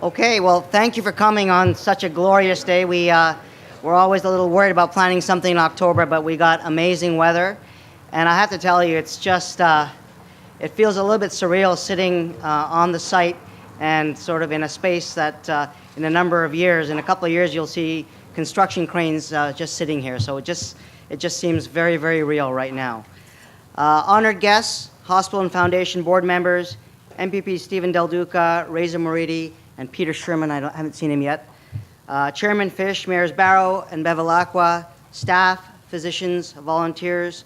Okay, well, thank you for coming on such a glorious day. We're always a little worried about planning something in October, but we got amazing weather. And I have to tell you, it's just, it feels a little bit surreal sitting on the site and sort of in a space that in a number of years, in a couple of years, you'll see construction cranes just sitting here. So it just seems very, very real right now. Honored guests, hospital and foundation board members, MPP Stephen Del Duca, Reza Moridi, and Peter Sherman, I haven't seen him yet. Chairman Fish, Mayors Barrow and Bevilacqua, staff, physicians, volunteers,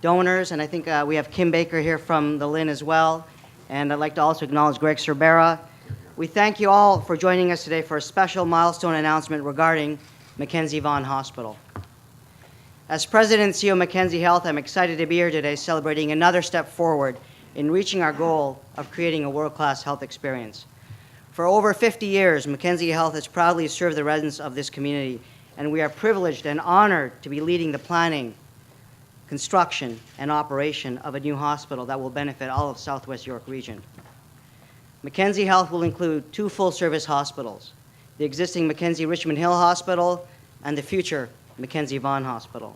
donors, and I think we have Kim Baker here from the Lynn as well. And I'd like to also acknowledge Greg Cervera. We thank you all for joining us today for a special milestone announcement regarding Mackenzie Vaughan Hospital. As President and CEO of Mackenzie Health, I'm excited to be here today celebrating another step forward in reaching our goal of creating a world-class health experience. For over 50 years, Mackenzie Health has proudly served the residents of this community, and we are privileged and honored to be leading the planning, construction, and operation of a new hospital that will benefit all of Southwest York Region. Mackenzie Health will include 2 full-service hospitals, the existing Mackenzie Richmond Hill Hospital and the future Mackenzie Vaughan Hospital.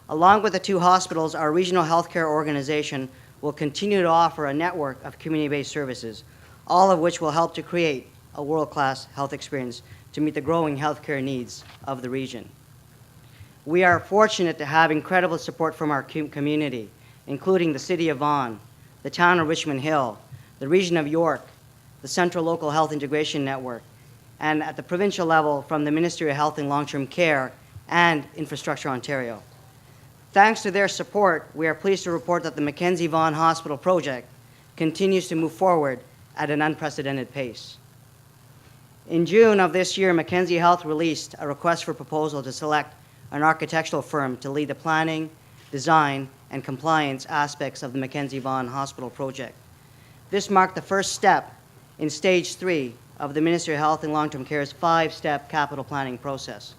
Along with the 2 hospitals, our regional healthcare organization will continue to offer a network of community-based services, all of which will help to create a world-class health experience to meet the growing healthcare needs of the region. We are fortunate to have incredible support from our community, including the City of Vaughan, the Town of Richmond Hill, the Region of York, the Central Local Health Integration Network, and at the provincial level from the Ministry of Health and Long-Term Care and Infrastructure Ontario. Thanks to their support, we are pleased to report that the Mackenzie Vaughan Hospital project continues to move forward at an unprecedented pace. In June of this year, Mackenzie Health released a request for proposal to select an architectural firm to lead the planning, design, and compliance aspects of the Mackenzie Vaughan Hospital project. This marked the first step in Stage 3 of the Ministry of Health and Long-Term Care's 5-step capital planning process.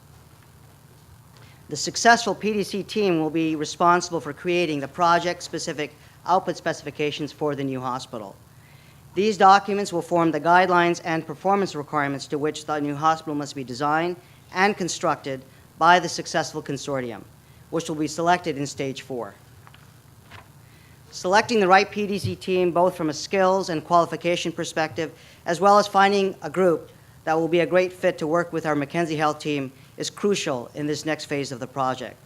The successful PDC team will be responsible for creating the project-specific output specifications for the new hospital. These documents will form the guidelines and performance requirements to which the new hospital must be designed and constructed by the successful consortium, which will be selected in Stage 4. Selecting the right PDC team, both from a skills and qualification perspective, as well as finding a group that will be a great fit to work with our Mackenzie Health team, is crucial in this next phase of the project.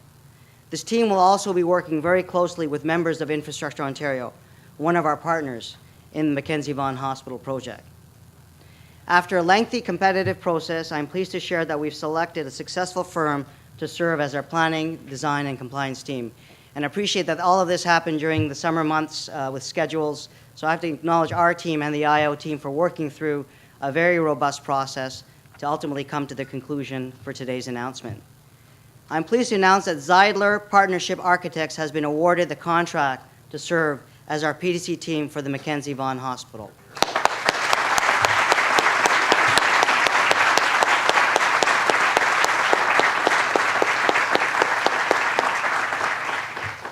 This team will also be working very closely with members of Infrastructure Ontario, one of our partners in the Mackenzie Vaughan Hospital project. After a lengthy competitive process, I'm pleased to share that we've selected a successful firm to serve as our planning, design, and compliance team. And I appreciate that all of this happened during the summer months with schedules. So I have to acknowledge our team and the IO team for working through a very robust process to ultimately come to the conclusion for today's announcement. I'm pleased to announce that Zeidler Partnership Architects has been awarded the contract to serve as our PDC team for the Mackenzie Vaughan Hospital.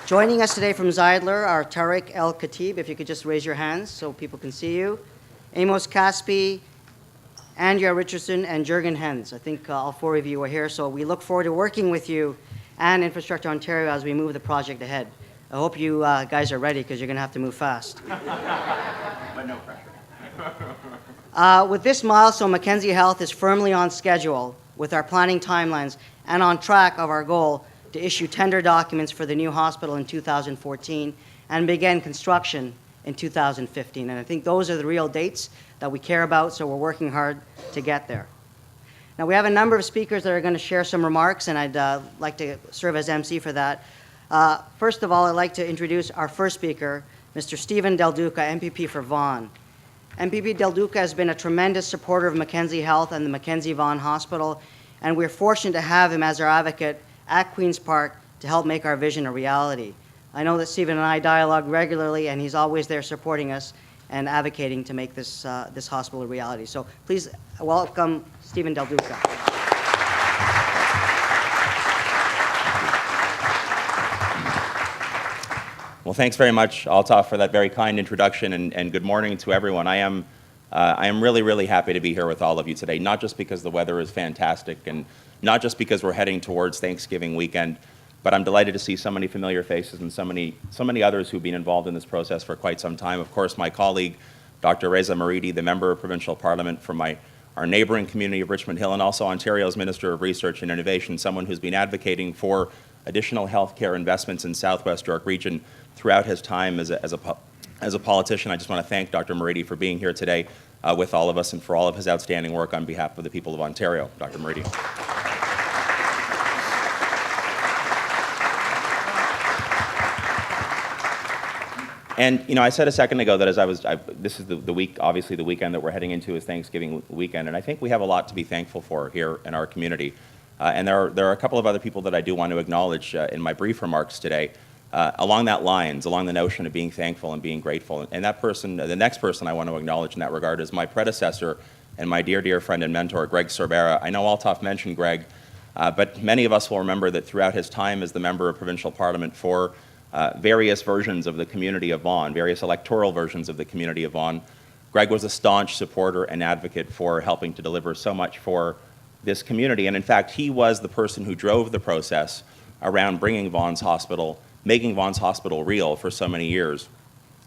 Joining us today from Zeidler are Tariq El-Khatib, if you could just raise your hands so people can see you, Amos Caspi, Andrea Richardson, and Jürgen Hens. I think all 4 of you are here, so we look forward to working with you and Infrastructure Ontario as we move the project ahead. I hope you guys are ready because you're going to have to move fast. But no pressure. With this milestone, Mackenzie Health is firmly on schedule with our planning timelines and on track of our goal to issue tender documents for the new hospital in 2014 and begin construction in 2015. And I think those are the real dates that we care about, so we're working hard to get there. Now, we have a number of speakers that are going to share some remarks, and I'd like to serve as MC for that. First of all, I'd like to introduce our first speaker, Mr. Stephen Del Duca, MPP for Vaughan. MPP Del Duca has been a tremendous supporter of Mackenzie Health and the Mackenzie Vaughan Hospital, and we're fortunate to have him as our advocate at Queen's Park to help make our vision a reality. I know that Stephen and I dialogue regularly, and he's always there supporting us and advocating to make this hospital a reality. So please welcome Stephen Del Duca. Well, thanks very much, Altaf, for that very kind introduction, and good morning to everyone. I am I am really, really happy to be here with all of you today, not just because the weather is fantastic and not just because we're heading towards Thanksgiving weekend, but I'm delighted to see so many familiar faces and so many others who've been involved in this process for quite some time. Of course, my colleague, Dr. Reza Maridi, the Member of Provincial Parliament from our neighboring community of Richmond Hill, and also Ontario's Minister of Research and Innovation, someone who's been advocating for additional healthcare investments in Southwest York Region throughout his time as a politician. I just want to thank Dr. Maridi for being here today with all of us and for all of his outstanding work on behalf of the people of Ontario. Dr. Maridi. And I said a second ago that this is the week, obviously the weekend that we're heading into is Thanksgiving weekend, and I think we have a lot to be thankful for here in our community. And there are a couple of other people that I do want to acknowledge in my brief remarks today, along the notion of being thankful and being grateful. And that person, the next person I want to acknowledge in that regard is my predecessor and my dear, dear friend and mentor, Greg Sorbera. I know Althoff mentioned Greg, but many of us will remember that throughout his time as the Member of Provincial Parliament for various versions of the community of Vaughan, various electoral versions of the community of Vaughan, Greg was a staunch supporter and advocate for helping to deliver so much for this community. And in fact, he was the person who drove the process around bringing Vaughan's Hospital, making Vaughan's Hospital real for so many years.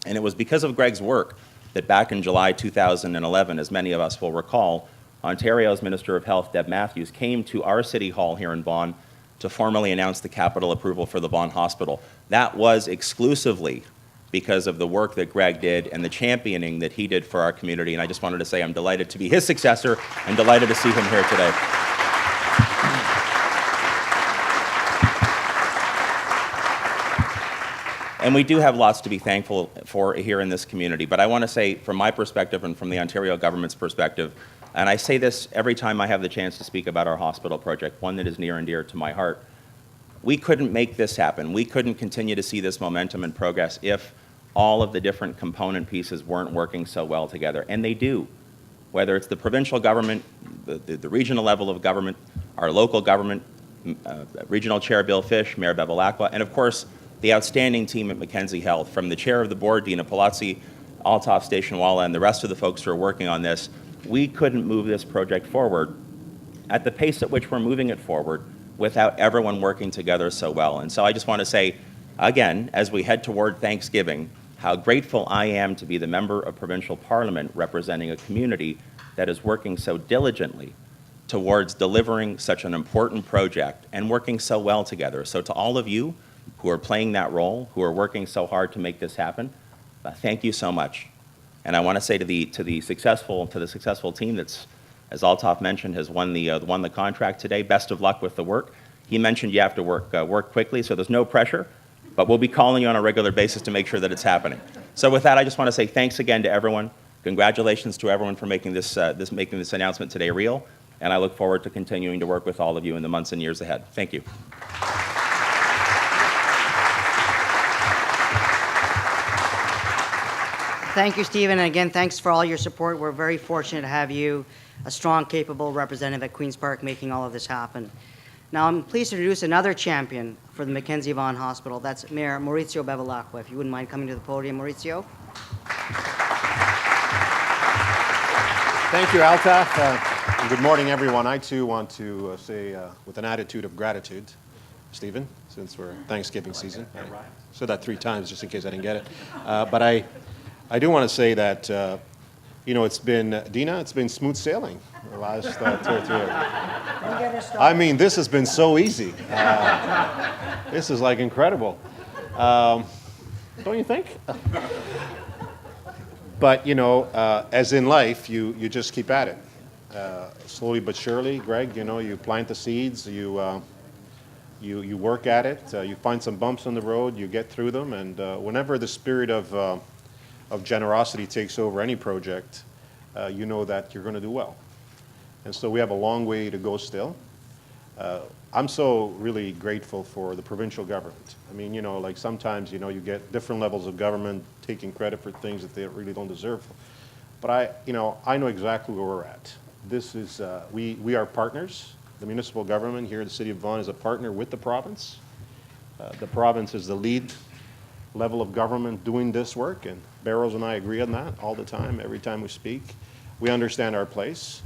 And it was because of Greg's work that back in July 2011, as many of us will recall, Ontario's Minister of Health, Deb Matthews, came to our City Hall here in Vaughan to formally announce the capital approval for the Vaughan Hospital. That was exclusively because of the work that Greg did and the championing that he did for our community. And I just wanted to say I'm delighted to be his successor and delighted to see him here today. And we do have lots to be thankful for here in this community. But I want to say, from my perspective and from the Ontario government's perspective, and I say this every time I have the chance to speak about our hospital project, one that is near and dear to my heart, we couldn't make this happen. We couldn't continue to see this momentum and progress if all of the different component pieces weren't working so well together. And they do. Whether it's the provincial government, the regional level of government, our local government, Regional Chair Bill Fish, Mayor Bevilacqua, and of course, the outstanding team at Mackenzie Health, from the chair of the board, Dina Palazzi, Althoff Stationwala, and the rest of the folks who are working on this. We couldn't move this project forward at the pace at which we're moving it forward without everyone working together so well. And so I just want to say, again, as we head toward Thanksgiving, how grateful I am to be the Member of Provincial Parliament representing a community that is working so diligently towards delivering such an important project and working so well together. So to all of you who are playing that role, who are working so hard to make this happen, thank you so much. And I want to say to the successful team that's, as Althoff mentioned, has won the contract today. Best of luck with the work. He mentioned you have to work quickly, so there's no pressure, but we'll be calling you on a regular basis to make sure that it's happening. So with that, I just want to say thanks again to everyone. Congratulations to everyone for making this announcement today real, and I look forward to continuing to work with all of you in the months and years ahead. Thank you. Thank you, Stephen, and again, thanks for all your support. We're very fortunate to have you, a strong, capable representative at Queen's Park, making all of this happen. Now, I'm pleased to introduce another champion for the Mackenzie Vaughan Hospital. That's Mayor Maurizio Bevilacqua. If you wouldn't mind coming to the podium, Maurizio. Thank you, Althoff. And good morning, everyone. I, too, want to say, with an attitude of gratitude, Stephen, since we're Thanksgiving season. I said that 3 times just in case I didn't get it. But I do want to say that, it's been, Dina, it's been smooth sailing the last 2 years. I mean, this has been so easy. This is like incredible. Don't you think? But, as in life, you just keep at it. Slowly but surely, Greg, you plant the seeds, you work at it, you find some bumps on the road, you get through them, and whenever the spirit of generosity takes over any project, you know that you're going to do well. And so we have a long way to go still. I'm so really grateful for the provincial government. I mean, like sometimes, you get different levels of government taking credit for things that they really don't deserve. But I know exactly where we're at. This is, we are partners. The municipal government here in the City of Vaughan is a partner with the province. The province is the lead level of government doing this work, and Barrows and I agree on that all the time, every time we speak. We understand our place,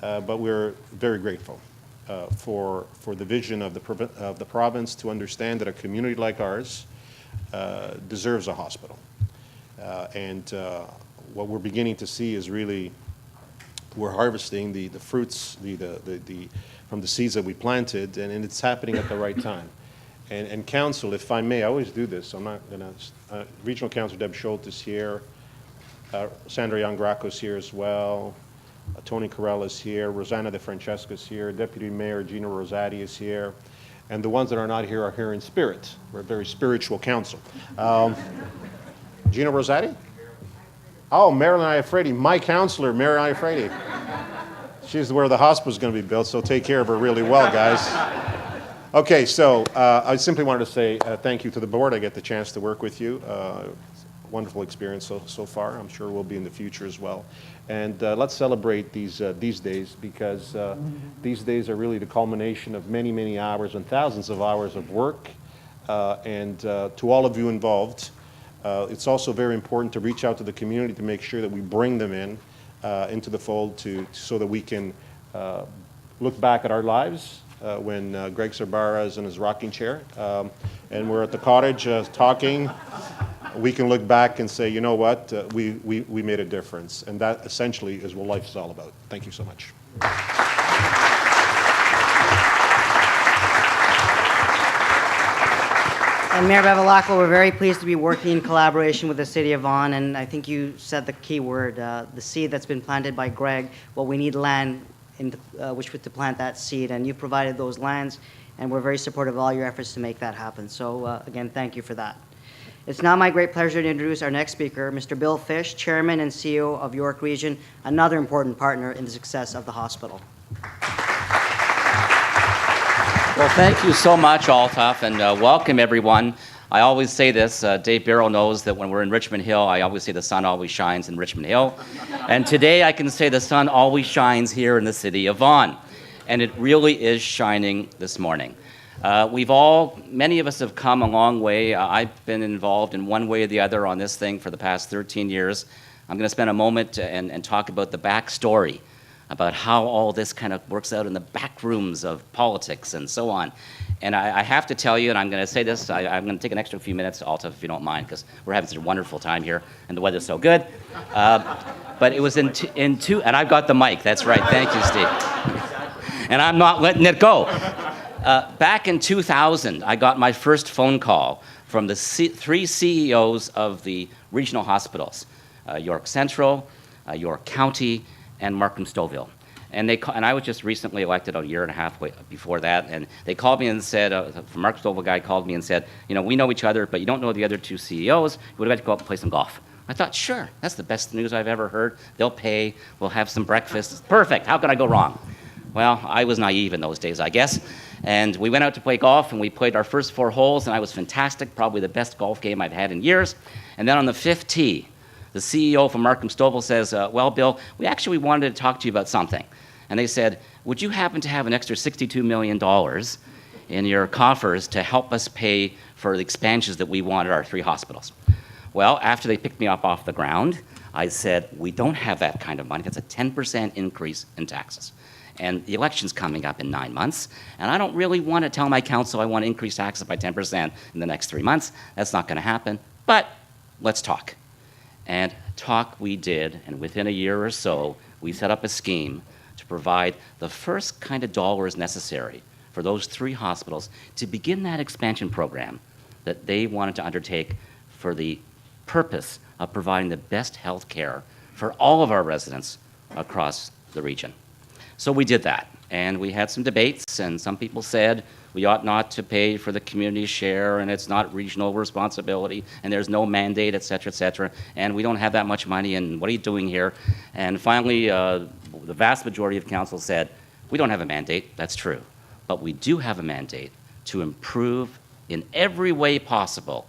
but we're very grateful for the vision of the province to understand that a community like ours deserves a hospital. And what we're beginning to see is really we're harvesting the fruits from the seeds that we planted, and it's happening at the right time. And council, if I may, I always do this. I'm not going to. Regional Councilor Deb Schultz is here. Sandra Young-Graco is here as well. Tony Carell is here. Rosanna De Francesca is here. Deputy Mayor Gina Rosati is here. And the ones that are not here are here in spirit. We're a very spiritual council. Gina Rosati? Oh, Marilyn Iafredi, my counselor, Marilyn Iafredi. She's where the hospital's going to be built, so take care of her really well, guys. Okay, so I simply wanted to say thank you to the board. I get the chance to work with you. Wonderful experience so far. I'm sure will be in the future as well. And let's celebrate these days, because these days are really the culmination of many, many hours and thousands of hours of work. And to all of you involved, it's also very important to reach out to the community to make sure that we bring them into the fold so that we can look back at our lives when Greg Sabara is in his rocking chair and we're at the cottage talking. We can look back and say, you know what, we made a difference. And that essentially is what life is all about. Thank you so much. And Mayor Bevilacqua, we're very pleased to be working in collaboration with the City of Vaughan, and I think you said the key word, the seed that's been planted by Greg. Well, we need land which was to plant that seed, and you provided those lands, and we're very supportive of all your efforts to make that happen. So again, thank you for that. It's now my great pleasure to introduce our next speaker, Mr. Bill Fish, Chairman and CEO of York Region, another important partner in the success of the hospital. Well, thank you so much, Altaf, and welcome everyone. I always say this, Dave Barrow knows that when we're in Richmond Hill, I always say the sun always shines in Richmond Hill. And today I can say the sun always shines here in the city of Vaughan. And it really is shining this morning. Many of us have come a long way. I've been involved in one way or the other on this thing for the past 13 years. I'm going to spend a moment and talk about the backstory, about how all this kind of works out in the back rooms of politics and so on. And I have to tell you, and I'm going to say this, I'm going to take an extra few minutes, Alta, if you don't mind, because we're having such a wonderful time here, and the weather's so good. But it was in two, and I've got the mic, that's right, thank you, Steve. And I'm not letting it go. Back in 2000, I got my first phone call from the three CEOs of the regional hospitals, York Central, York County, and Markham-Stouffville. And I was just recently elected a year and a half before that, and they called me and said, the Markham-Stouffville guy called me and said, you know, we know each other, but you don't know the other two CEOs. Would like to go out and play some golf. I thought, sure, that's the best news I've ever heard. They'll pay, we'll have some breakfast. Perfect, how could I go wrong? Well, I was naive in those days, I guess. And we went out to play golf, and we played our first 4 holes, and I was fantastic, probably the best golf game I've had in years. And then on the 5th tee, the CEO from Markham-Stouffville says, well, Bill, we actually wanted to talk to you about something. And they said, would you happen to have an extra $62 million in your coffers to help us pay for the expansions that we want at our 3 hospitals? Well, after they picked me up off the ground, I said, we don't have that kind of money. That's a 10% increase in taxes. And the election's coming up in 9 months, and I don't really want to tell my council I want to increase taxes by 10% in the next 3 months. That's not going to happen, but let's talk. And talk we did, and within a year or so, we set up a scheme to provide the first kind of dollars necessary for those 3 hospitals to begin that expansion program that they wanted to undertake for the purpose of providing the best health care for all of our residents across the region. So we did that, and we had some debates, and some people said we ought not to pay for the community share, and it's not regional responsibility, and there's no mandate, et cetera, and we don't have that much money, and what are you doing here? And finally, the vast majority of council said, we don't have a mandate, that's true, but we do have a mandate to improve in every way possible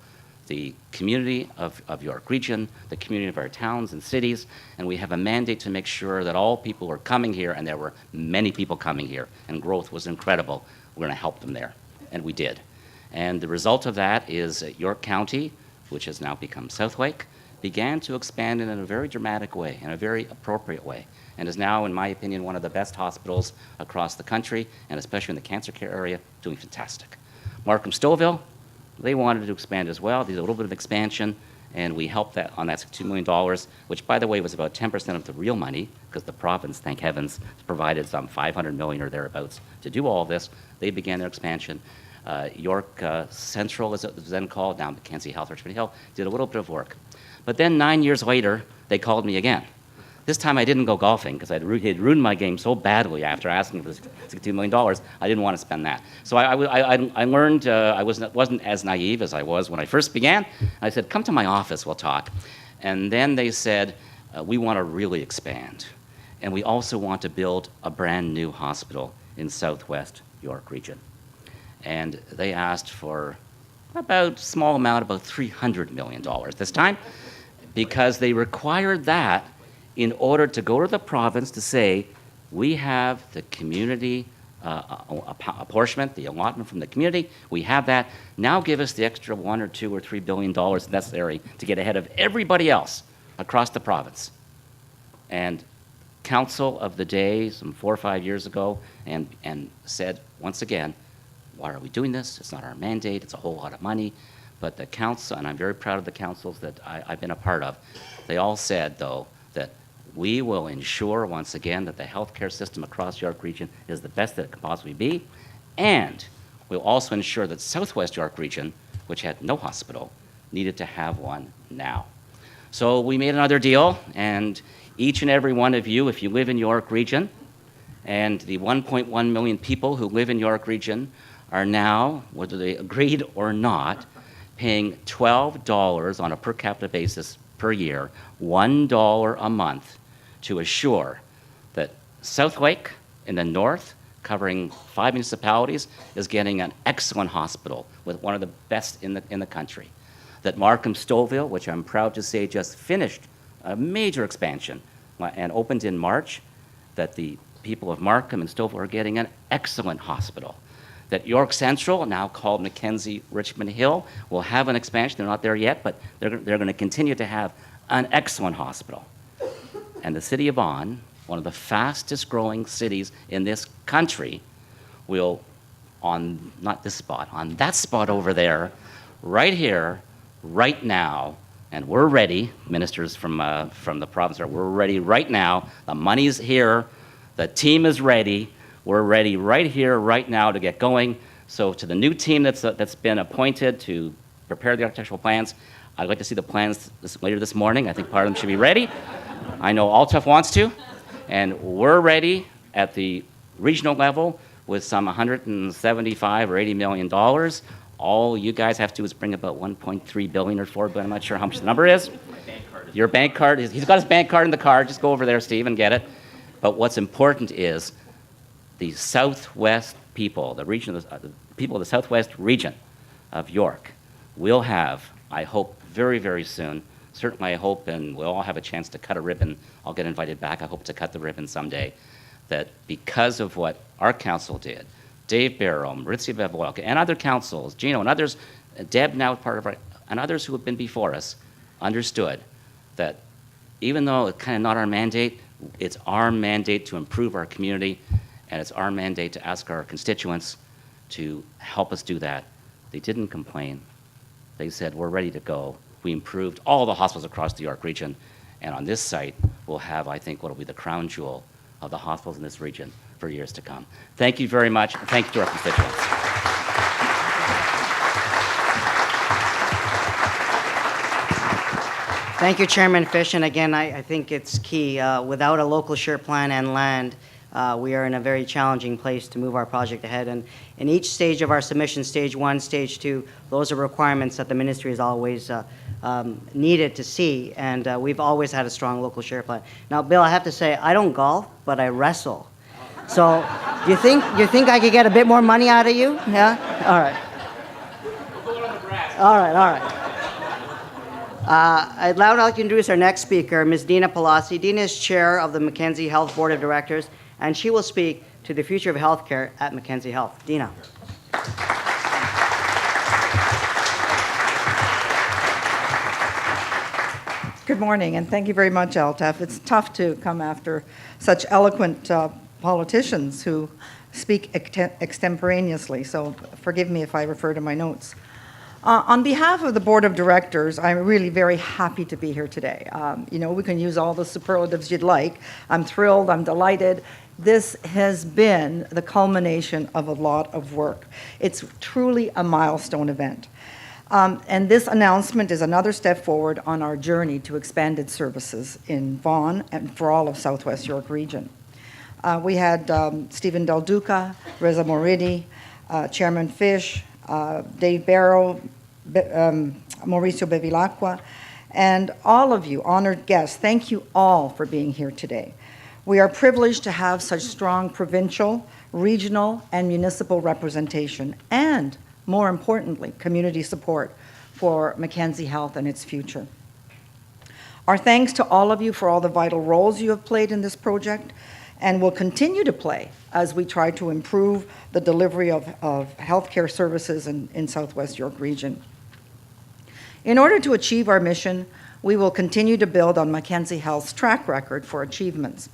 the community of York Region, the community of our towns and cities, and we have a mandate to make sure that all people who are coming here, and there were many people coming here, and growth was incredible, we're going to help them there, and we did. And the result of that is that York County, which has now become Southwake, began to expand in a very dramatic way, in a very appropriate way. and is now, in my opinion, one of the best hospitals across the country, and especially in the cancer care area, doing fantastic. Markham-Stouffville, they wanted to expand as well. They did a little bit of expansion, and we helped that on that $2 million, which, by the way, was about 10% of the real money, because the province, thank heavens, provided some $500 million or thereabouts to do all this. They began their expansion. York Central, as it was then called, now Mackenzie Health, Richmond Hill, did a little bit of work. But then 9 years later, they called me again. This time I didn't go golfing because had ruined my game so badly after asking for the $62 million. I didn't want to spend that. So I learned, I wasn't as naive as I was when I first began. I said, come to my office, we'll talk. And then they said, we want to really expand. And we also want to build a brand new hospital in Southwest York region. And they asked for about a small amount, about $300 million this time, because they required that in order to go to the province to say, we have the community apportionment, the allotment from the community, we have that, now give us the extra $1 or $2 or $3 billion necessary to get ahead of everybody else across the province. And council of the day, some 4 or 5 years ago, and said, once again, why are we doing this? It's not our mandate, it's a whole lot of money. But the council, and I'm very proud of the councils that I've been a part of, they all said, though, that we will ensure, once again, that the healthcare system across York region is the best that it can possibly be, and we'll also ensure that Southwest York region, which had no hospital, needed to have one now. So we made another deal, and each and every one of you, if you live in York region, and the 1.1 million people who live in York region are now, whether they agreed or not, paying $12 on a per capita basis per year, $1 a month, to assure that South Lake in the north, covering 5 municipalities, is getting an excellent hospital with one of the best in the country. That Markham-Stouffville, which I'm proud to say just finished a major expansion and opened in March, that the people of Markham and Stouffville are getting an excellent hospital. That York Central, now called Mackenzie Richmond Hill, will have an expansion. They're not there yet, but they're going to continue to have an excellent hospital. And the city of Vaughan, one of the fastest growing cities in this country, will, on not this spot, on that spot over there, right here, right now, and we're ready, ministers from the province, we're ready right now. The money's here, the team is ready. We're ready right here, right now to get going. So to the new team that's been appointed to prepare the architectural plans, I'd like to see the plans later this morning. I think part of them should be ready. I know Altaf wants to, and we're ready at the regional level with some $175 or $80 million. All you guys have to do is bring about $1.3 billion or $4 billion. I'm not sure how much the number is. Your bank card, he's got his bank card in the car. Just go over there, Steve, and get it. But what's important is the Southwest people, the people of the Southwest region of York will have, I hope, very, very soon, certainly I hope, and we'll all have a chance to cut a ribbon. I'll get invited back. I hope to cut the ribbon someday. That because of what our council did, Dave Barrow, Mackenzie Vaughan Hospital, and other councils, Gino and others, Deb now part of our, and others who have been before us, understood that even though it's kind of not our mandate, it's our mandate to improve our community, and it's our mandate to ask our constituents to help us do that. They didn't complain. They said, we're ready to go. We improved all the hospitals across the York region, and on this site, we'll have, I think, what will be the crown jewel of the hospitals in this region for years to come. Thank you very much, and thank you to our constituents. Thank you, Chairman Fish. And again, I think it's key. Without a local share plan and land, we are in a very challenging place to move our project ahead. And in each stage of our submission, stage 1, stage 2, those are requirements that the ministry has always needed to see. And we've always had a strong local share plan. Now, Bill, I have to say, I don't golf, but I wrestle. So, do you think I could get a bit more money out of you? Yeah? All right. All right, all right. I'd now like to introduce our next speaker, Ms. Dina Palazzi. Dina is chair of the Mackenzie Health Board of Directors, and she will speak to the future of healthcare at Mackenzie Health. Dina. Good morning, and thank you very much, Altaf. It's tough to come after such eloquent politicians who speak extemporaneously, so forgive me if I refer to my notes. On behalf of the Board of Directors, I'm really very happy to be here today. We can use all the superlatives you'd like. I'm thrilled, I'm delighted. This has been the culmination of a lot of work. It's truly a milestone event. And this announcement is another step forward on our journey to expanded services in Vaughan and for all of Southwest York Region. We had Stephen Del Duca, Reza Moridi, Chairman Fish, Dave Barrow, Mauricio Bevilacqua, and all of you honored guests. Thank you all for being here today. We are privileged to have such strong provincial, regional, and municipal representation, and more importantly, community support for Mackenzie Health and its future. Our thanks to all of you for all the vital roles you have played in this project and will continue to play as we try to improve the delivery of healthcare services in Southwest York Region. In order to achieve our mission, we will continue to build on Mackenzie Health's track record for achievements.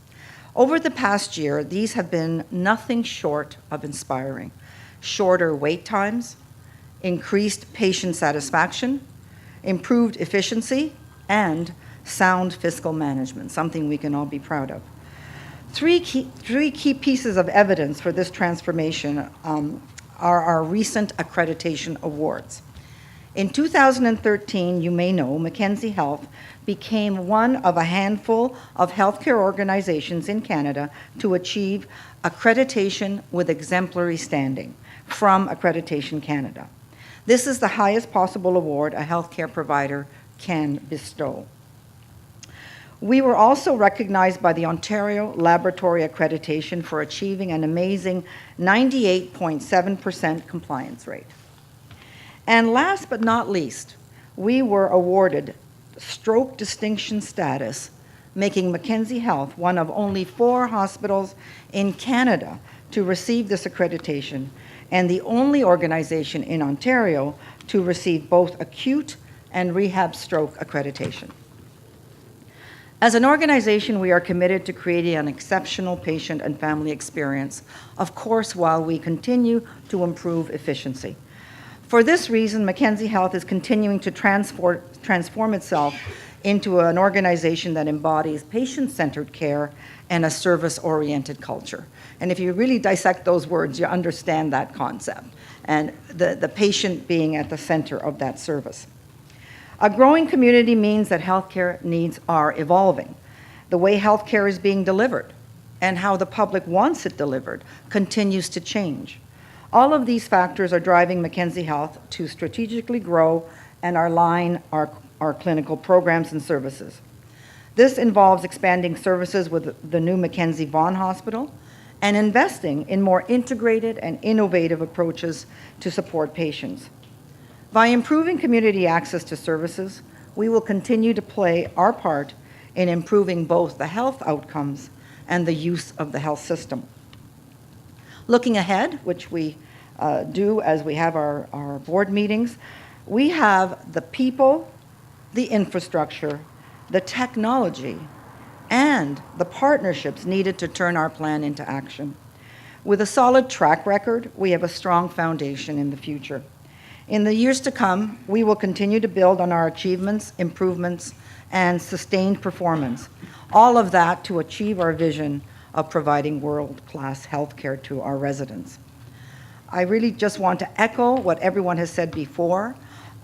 Over the past year, these have been nothing short of inspiring. Shorter wait times, increased patient satisfaction, improved efficiency, and sound fiscal management, something we can all be proud of. Three key pieces of evidence for this transformation are our recent accreditation awards. In 2013, you may know, Mackenzie Health became one of a handful of healthcare organizations in Canada to achieve accreditation with exemplary standing from Accreditation Canada. This is the highest possible award a healthcare provider can bestow. We were also recognized by the Ontario Laboratory Accreditation for achieving an amazing 98.7% compliance rate. And last but not least, we were awarded stroke distinction status, making Mackenzie Health one of only 4 hospitals in Canada to receive this accreditation and the only organization in Ontario to receive both acute and rehab stroke accreditation. As an organization, we are committed to creating an exceptional patient and family experience, of course, while we continue to improve efficiency. For this reason, Mackenzie Health is continuing to transform itself into an organization that embodies patient-centered care and a service-oriented culture. And if you really dissect those words, you understand that concept, and the patient being at the center of that service. A growing community means that healthcare needs are evolving. The way healthcare is being delivered and how the public wants it delivered continues to change. All of these factors are driving Mackenzie Health to strategically grow and align our clinical programs and services. This involves expanding services with the new Mackenzie Vaughan Hospital and investing in more integrated and innovative approaches to support patients. By improving community access to services, we will continue to play our part in improving both the health outcomes and the use of the health system. Looking ahead, which we do as we have our board meetings, we have the people, the infrastructure, the technology, and the partnerships needed to turn our plan into action. With a solid track record, we have a strong foundation in the future. In the years to come, we will continue to build on our achievements, improvements, and sustained performance, all of that to achieve our vision of providing world-class healthcare to our residents. I really just want to echo what everyone has said before,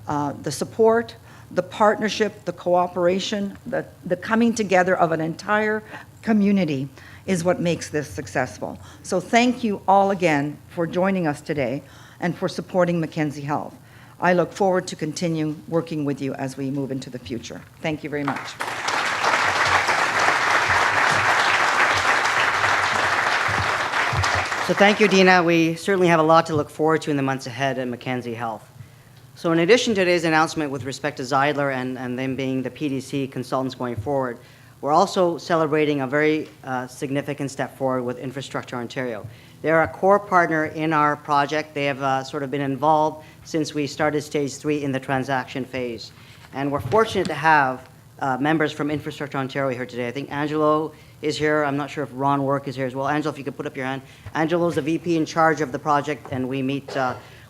the support, the partnership, the cooperation, the coming together of an entire community is what makes this successful. So thank you all again for joining us today and for supporting Mackenzie Health. I look forward to continue working with you as we move into the future. Thank you very much. So thank you, Dina. We certainly have a lot to look forward to in the months ahead at Mackenzie Health. So in addition to today's announcement with respect to Zeidler and them being the PDC consultants going forward, we're also celebrating a very significant step forward with Infrastructure Ontario. They're a core partner in our project. They have sort of been involved since we started stage 3 in the transaction phase. And we're fortunate to have members from Infrastructure Ontario here today. I think Angelo is here. I'm not sure if Ron Work is here as well. Angelo, if you could put up your hand. Angelo's the VP in charge of the project, and we meet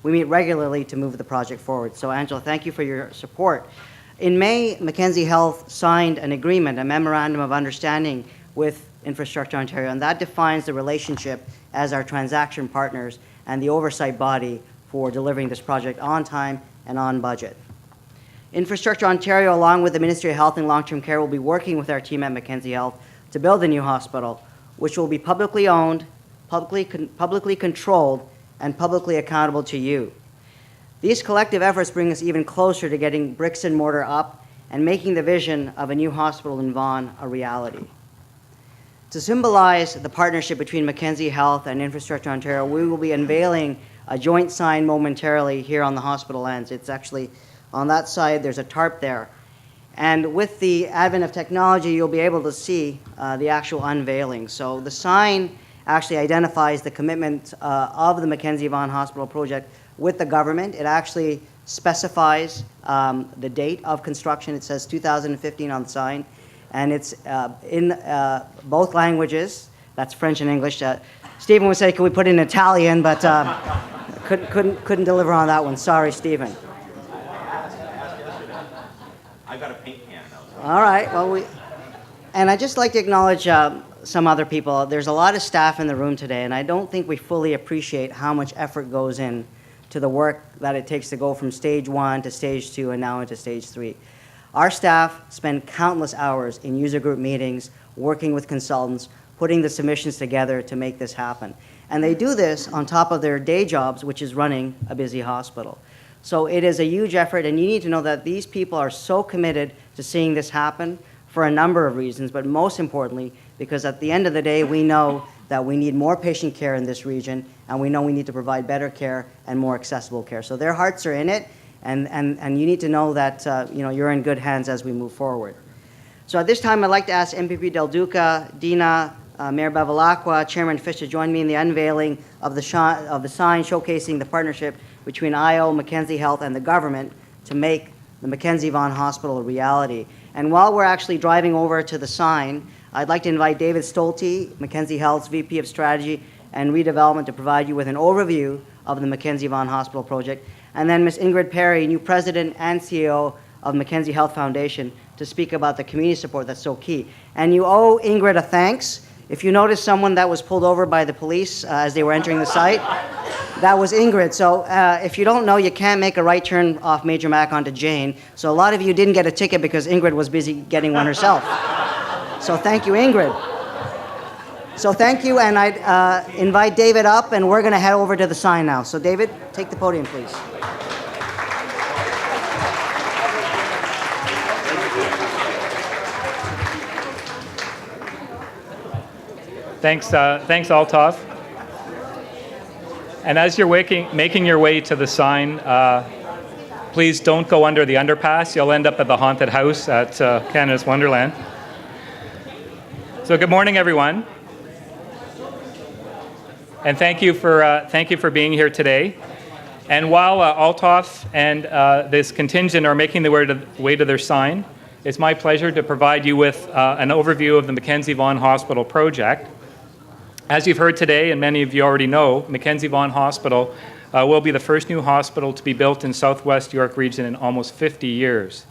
regularly to move the project forward. So, Angelo, thank you for your support. In May, Mackenzie Health signed an agreement, a memorandum of understanding with Infrastructure Ontario, and that defines the relationship as our transaction partners and the oversight body for delivering this project on time and on budget. Infrastructure Ontario, along with the Ministry of Health and Long-Term Care, will be working with our team at Mackenzie Health to build a new hospital, which will be publicly owned, publicly controlled, and publicly accountable to you. These collective efforts bring us even closer to getting bricks and mortar up and making the vision of a new hospital in Vaughan a reality. To symbolize the partnership between Mackenzie Health and Infrastructure Ontario, we will be unveiling a joint sign momentarily here on the hospital ends. It's actually on that side, there's a tarp there. And with the advent of technology, you'll be able to see the actual unveiling. So the sign actually identifies the commitment of the Mackenzie Vaughan Hospital project with the government. It actually specifies the date of construction. It says 2015 on the sign. And it's in both languages. That's French and English. Stephen would say, "Can we put it in Italian?" But couldn't deliver on that one. Sorry, Stephen. I've got a paint can though. All right. Well, and I'd just like to acknowledge some other people. There's a lot of staff in the room today, and I don't think we fully appreciate how much effort goes in to the work that it takes to go from stage 1 to stage 2 and now into stage 3. Our staff spend countless hours in user group meetings, working with consultants, putting the submissions together to make this happen. And they do this on top of their day jobs, which is running a busy hospital. So it is a huge effort, and you need to know that these people are so committed to seeing this happen for a number of reasons, but most importantly, because at the end of the day, we know that we need more patient care in this region, and we know we need to provide better care and more accessible care. So their hearts are in it, and you need to know that you're in good hands as we move forward. So at this time, I'd like to ask MPP Del Duca, Dina, Mayor Bevilacqua, Chairman Fish to join me in the unveiling of the sign showcasing the partnership between IO, Mackenzie Health, and the government to make the Mackenzie Vaughan Hospital a reality. And while we're actually driving over to the sign, I'd like to invite David Stolte, Mackenzie Health's VP of Strategy and Redevelopment, to provide you with an overview of the Mackenzie Vaughan Hospital project. And then Ms. Ingrid Perry, new President and CEO of Mackenzie Health Foundation, to speak about the community support that's so key. And you owe Ingrid a thanks. If you notice someone that was pulled over by the police as they were entering the site, that was Ingrid. So if you don't know, you can't make a right turn off Major Mac onto Jane. So a lot of you didn't get a ticket because Ingrid was busy getting one herself. So thank you, Ingrid. So thank you, and I'd invite David up, and we're going to head over to the sign now. So David, take the podium, please. Thanks, Althoff. And as you're making your way to the sign, please don't go under the underpass. You'll end up at the haunted house at Canada's Wonderland. So good morning, everyone. And thank you for being here today. And while Althoff and this contingent are making their way to their sign, it's my pleasure to provide you with an overview of the Mackenzie Vaughan Hospital project. As you've heard today, and many of you already know, Mackenzie Vaughan Hospital will be the first new hospital to be built in Southwest York Region in almost 50 years.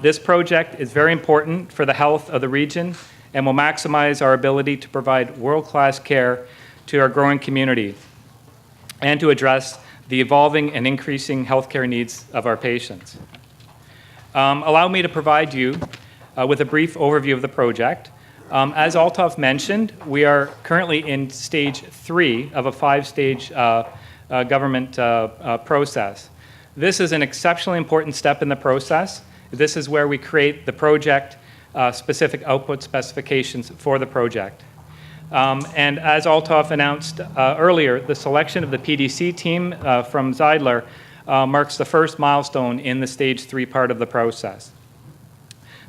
This project is very important for the health of the region and will maximize our ability to provide world-class care to our growing community and to address the evolving and increasing healthcare needs of our patients. Allow me to provide you with a brief overview of the project. As Althoff mentioned, we are currently in stage 3 of a 5-stage government process. This is an exceptionally important step in the process. This is where we create the project specific output specifications for the project. And as Althoff announced earlier, the selection of the PDC team from Zeidler marks the first milestone in the stage 3 part of the process.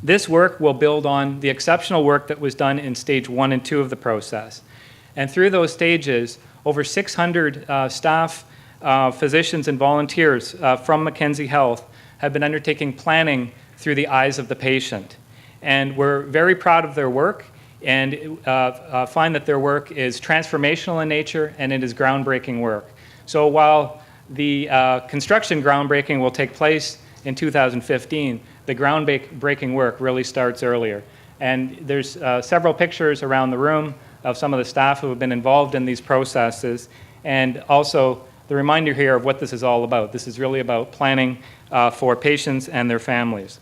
This work will build on the exceptional work that was done in stage 1 and 2 of the process. And through those stages, over 600 staff, physicians, and volunteers from Mackenzie Health have been undertaking planning through the eyes of the patient. And we're very proud of their work and find that their work is transformational in nature and it is groundbreaking work. So while the construction groundbreaking will take place in 2015, the groundbreaking work really starts earlier. And there's several pictures around the room of some of the staff who have been involved in these processes, and also the reminder here of what this is all about. This is really about planning for patients and their families.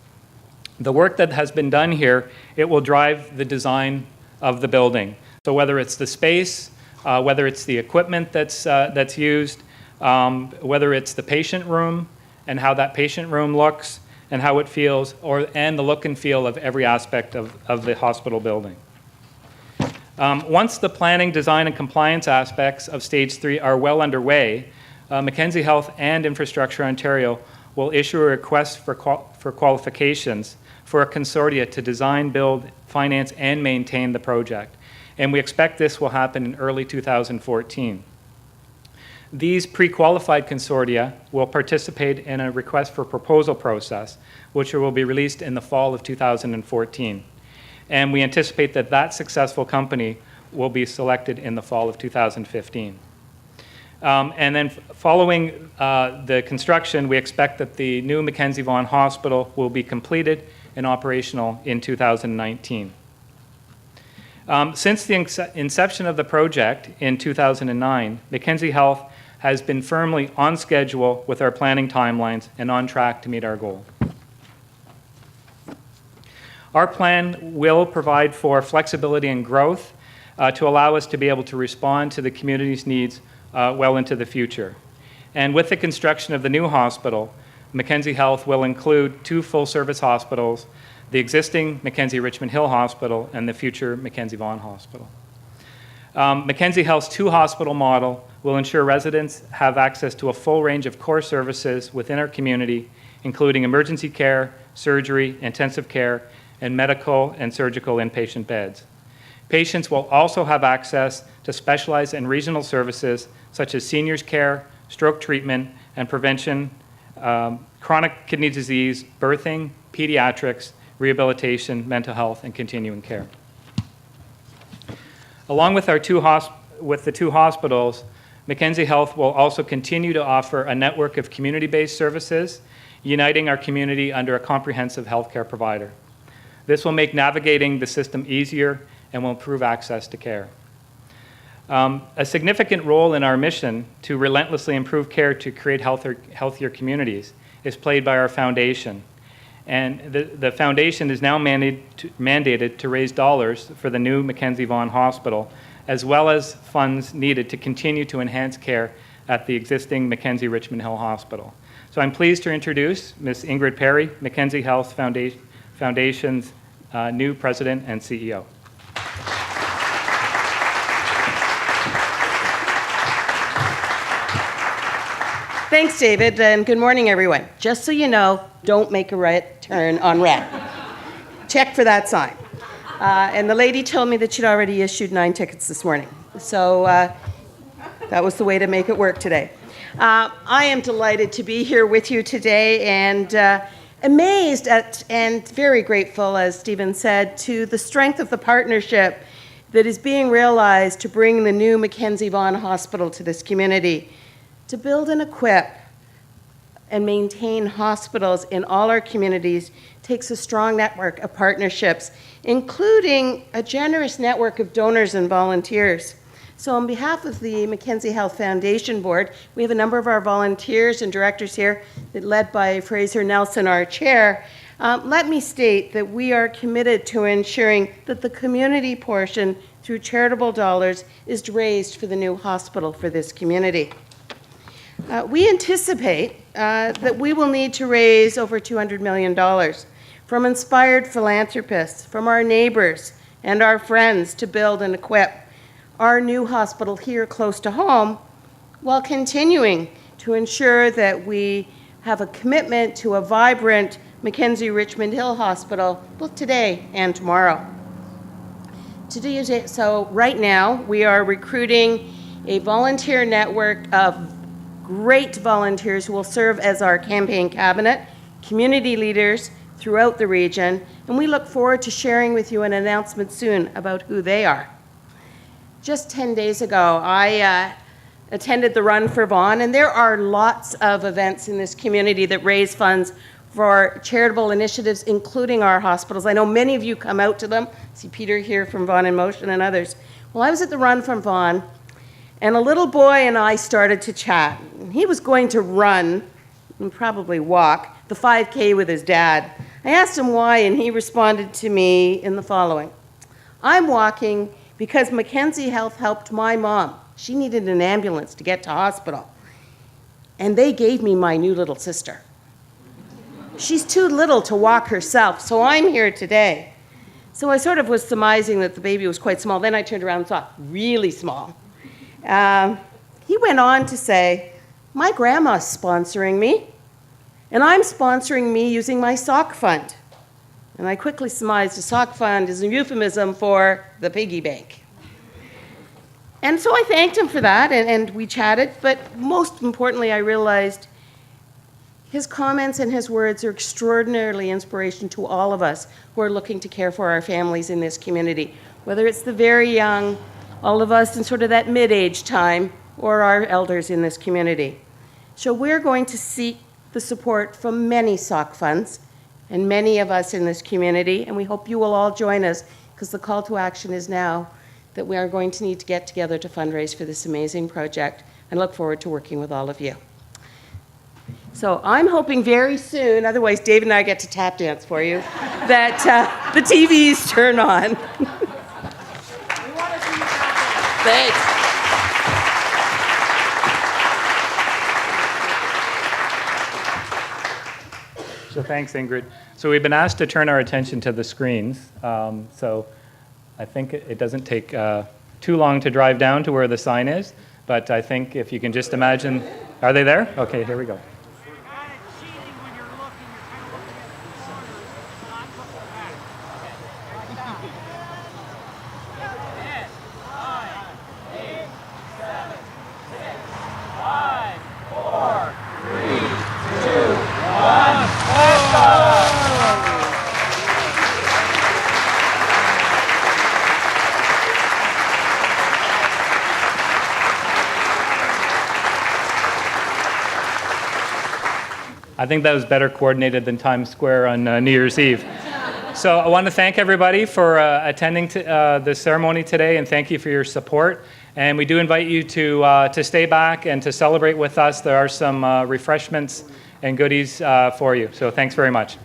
The work that has been done here, it will drive the design of the building. So whether it's the space, whether it's the equipment that's used, whether it's the patient room and how that patient room looks and how it feels, and the look and feel of every aspect of the hospital building. Once the planning, design, and compliance aspects of Stage 3 are well underway, Mackenzie Health and Infrastructure Ontario will issue a request for qualifications for a consortia to design, build, finance, and maintain the project. And we expect this will happen in early 2014. These pre-qualified consortia will participate in a request for proposal process, which will be released in the fall of 2014. And we anticipate that that successful company will be selected in the fall of 2015. And then following the construction, we expect that the new Mackenzie Vaughan Hospital will be completed and operational in 2019. Since the inception of the project in 2009, Mackenzie Health has been firmly on schedule with our planning timelines and on track to meet our goal. Our plan will provide for flexibility and growth to allow us to be able to respond to the community's needs well into the future. And with the construction of the new hospital, Mackenzie Health will include 2 full-service hospitals, the existing Mackenzie Richmond Hill Hospital and the future Mackenzie Vaughan Hospital. Mackenzie Health's 2-hospital model will ensure residents have access to a full range of core services within our community, including emergency care, surgery, intensive care, and medical and surgical inpatient beds. Patients will also have access to specialized and regional services such as seniors care, stroke treatment and prevention, chronic kidney disease, birthing, pediatrics, rehabilitation, mental health, and continuing care. Along with the 2 hospitals, Mackenzie Health will also continue to offer a network of community-based services, uniting our community under a comprehensive healthcare provider. This will make navigating the system easier and will improve access to care. A significant role in our mission to relentlessly improve care to create healthier communities is played by our foundation. And the foundation is now mandated to raise dollars for the new Mackenzie Vaughan Hospital, as well as funds needed to continue to enhance care at the existing Mackenzie Richmond Hill Hospital. So I'm pleased to introduce Ms. Ingrid Perry, Mackenzie Health Foundation's new president and CEO. Thanks, David, and good morning, everyone. Just so you know, don't make a right turn on red. Check for that sign. And the lady told me that she'd already issued 9 tickets this morning. So that was the way to make it work today. I am delighted to be here with you today and amazed at and very grateful, as Stephen said, to the strength of the partnership that is being realized to bring the new Mackenzie Vaughan Hospital to this community. To build and equip and maintain hospitals in all our communities takes a strong network of partnerships, including a generous network of donors and volunteers. So on behalf of the Mackenzie Health Foundation Board, we have a number of our volunteers and directors here, led by Fraser Nelson, our chair. Let me state that we are committed to ensuring that the community portion through charitable dollars is raised for the new hospital for this community. We anticipate that we will need to raise over $200 million from inspired philanthropists, from our neighbors and our friends to build and equip our new hospital here close to home, while continuing to ensure that we have a commitment to a vibrant Mackenzie Richmond Hill Hospital both today and tomorrow. So right now we are recruiting a volunteer network of great volunteers who will serve as our campaign cabinet, community leaders throughout the region, and we look forward to sharing with you an announcement soon about who they are. Just 10 days ago, I attended the Run for Vaughan, and there are lots of events in this community that raise funds for charitable initiatives, including our hospitals. I know many of you come out to them. I see Peter here from Vaughan in Motion and others. Well, I was at the Run from Vaughan, and a little boy and I started to chat. He was going to run, and probably walk, the 5K with his dad. I asked him why, and he responded to me in the following. I'm walking because Mackenzie Health helped my mom. She needed an ambulance to get to hospital. And they gave me my new little sister. She's too little to walk herself, so I'm here today. So I sort of was surmising that the baby was quite small. Then I turned around and saw really small. He went on to say, my grandma's sponsoring me, and I'm sponsoring me using my sock fund. And I quickly surmised a sock fund is a euphemism for the piggy bank. And so I thanked him for that, and we chatted, but most importantly, I realized his comments and his words are extraordinarily inspiration to all of us who are looking to care for our families in this community, whether it's the very young, all of us in sort of that mid-age time, or our elders in this community. So we're going to seek the support from many sock funds and many of us in this community, and we hope you will all join us, because the call to action is now that we are going to need to get together to fundraise for this amazing project, and look forward to working with all of you. So I'm hoping very soon, otherwise Dave and I get to tap dance for you, that the TVs turn on. We want to see you tap dance. Thanks. So thanks, Ingrid. So we've been asked to turn our attention to the screens. So I think it doesn't take too long to drive down to where the sign is, but I think if you can just imagine, are they there? Okay, here we go. I think that was better coordinated than Times Square on New Year's Eve. So I want to thank everybody for attending the ceremony today, and thank you for your support. And we do invite you to stay back and to celebrate with us. There are some refreshments and goodies for you. So thanks very much.